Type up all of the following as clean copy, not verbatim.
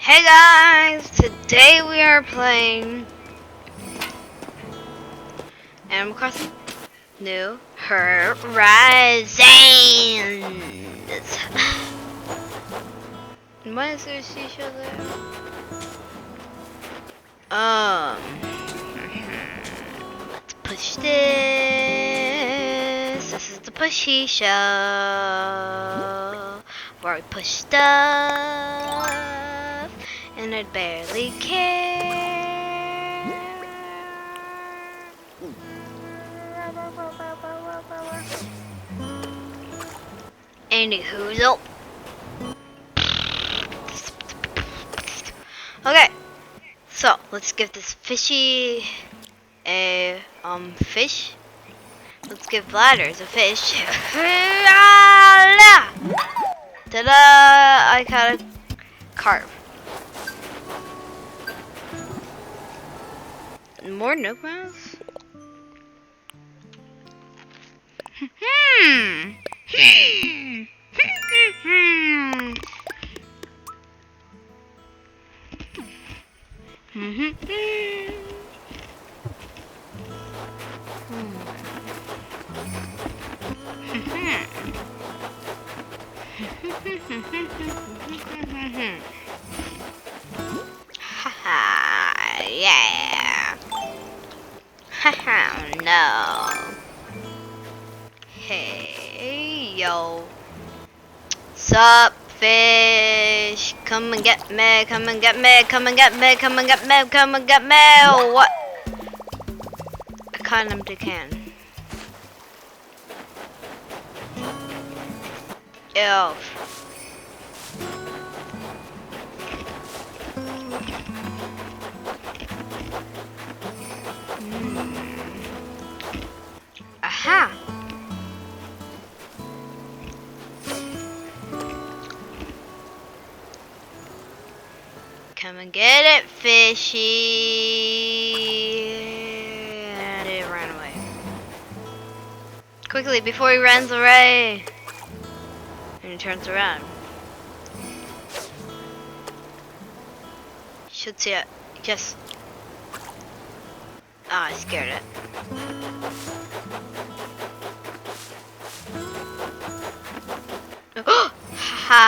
Hey guys, today we are playing Animal Crossing New Horizons. Why is there a seashell there? Let's push this. This is the pushy show where we push stuff and I'd barely care. Anywho's up. Okay, so let's give this fishy a fish. Let's give Bladders a fish. Ta-da! I caught a carp. More nook mouse? Haha, yeah. Haha, no. Hey, yo. Sup, fish? Come and get me, come and get me, come and get me, come and get me, come and get me. What? I caught an empty can. Ew. Aha! Come and get it, fishy! And it ran away. Quickly, before he runs away! And he turns around. Should see it. Yes. Ah, I scared it. Ha!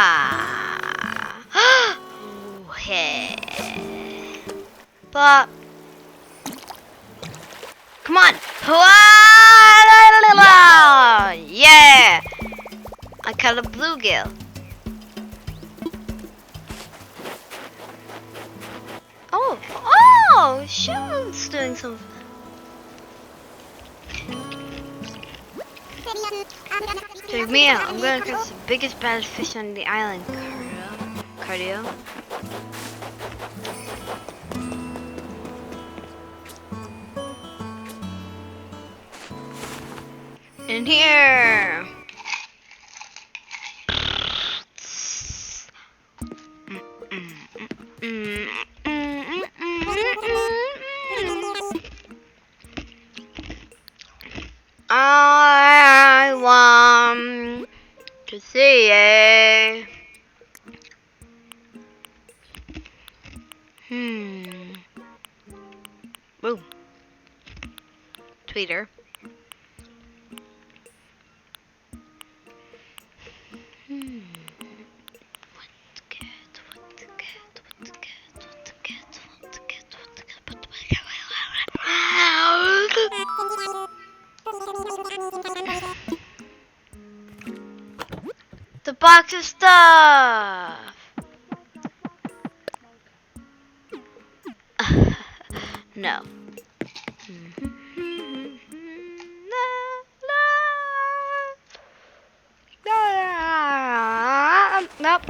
Okay. But come on! Yeah! I caught a bluegill. Oh, Sharon's doing something. Check me out. I'm gonna catch the biggest, baddest fish on the island. Cardio. In here. I want to see it. Boom. Tweeter. The box of stuff. No. Nope.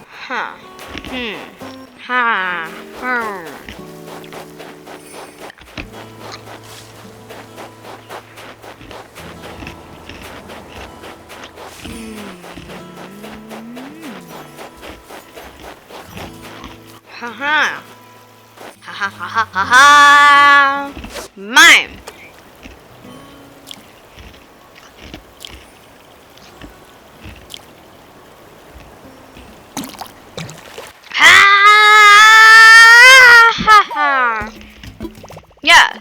Huh. Ha. Ha ha ha ha ha ha. Mine. Yeah.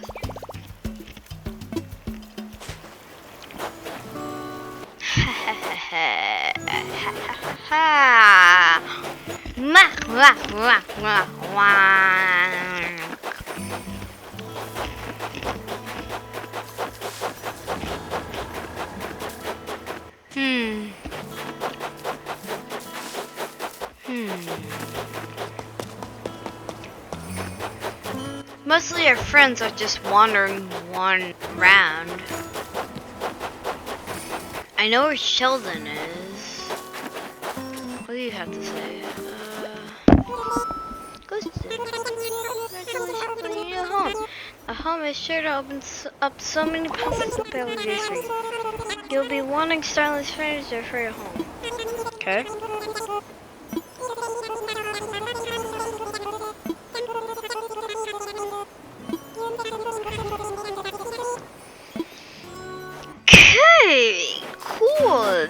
Hmm. Mostly our friends are just wandering one round. I know where Sheldon is. What do you have to say? Ghosted. Congratulations on your home. A home is sure to open up so many possibilities for you. You'll be wanting stylish furniture for your home. Okay. Okay, cool.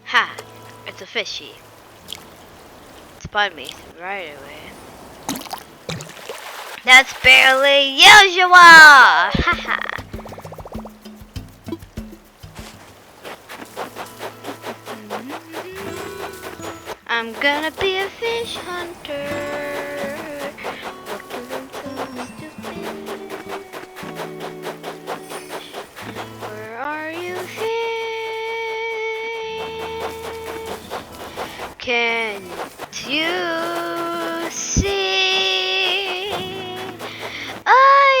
Ha! It's a fishy. Spot me right away. That's barely usual! Haha! I'm gonna be a fish hunter. Where are you, fish? Can't you see? I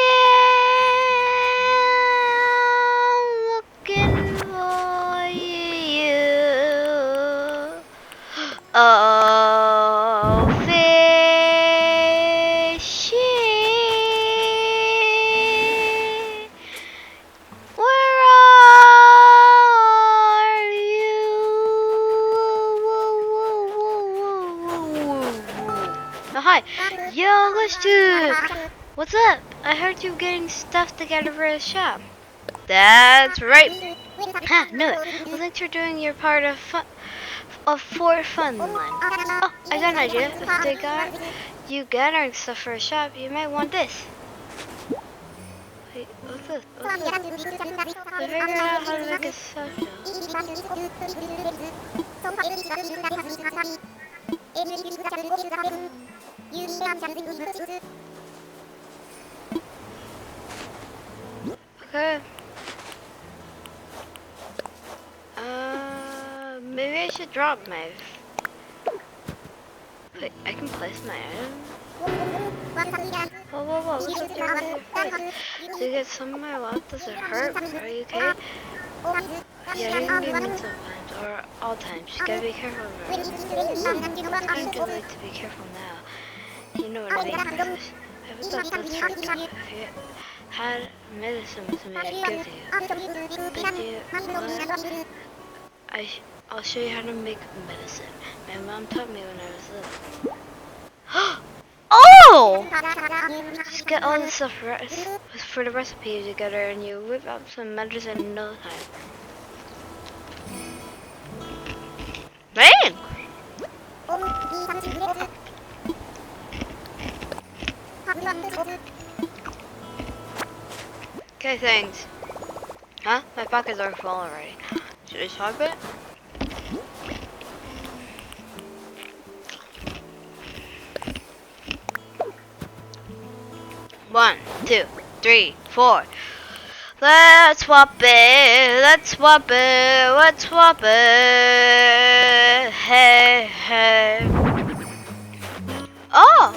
am looking for you. Oh, fishy, where are you? Oh, hi. Yo, let's do. What's up? I heard you getting stuff together for the shop. That's right. Ha, knew it. Well, thanks for doing your part of for fun then. Oh, I got an idea. If they got you gathering stuff for a shop, you might want this. Wait, what's this? What's this? I figured out how to make a stuff Okay. Maybe I should drop my. Wait, I can place my item. Whoa, whoa, whoa! What's up there with your face? Do you get some of my left? Does it hurt? Are you okay? Yeah, you can be mean sometimes, or all times. You gotta be careful about it. Time too late to be careful now. You know what I mean, Marcus. I have a thought that's hurt. If you had medicine with me, I'd give you. But you, I'll show you how to make medicine. My mom taught me when I was little. Oh! Just get all the stuff for the recipe together and you whip up some medicine in no time. Man! Okay, thanks. Huh? My pockets are full already. Should I swap it? One, two, three, four. Let's swap it. Let's swap it. Let's swap it. Hey, hey. Oh!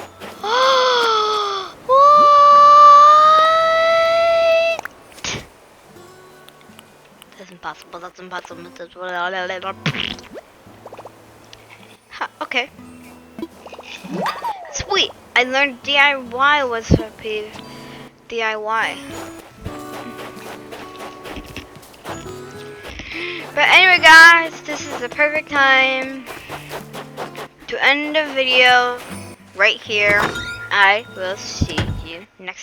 What? That's impossible. That's impossible. Huh, okay. Sweet. I learned DIY was for DIY. But anyway, guys, this is the perfect time to end the video right here. I will see you next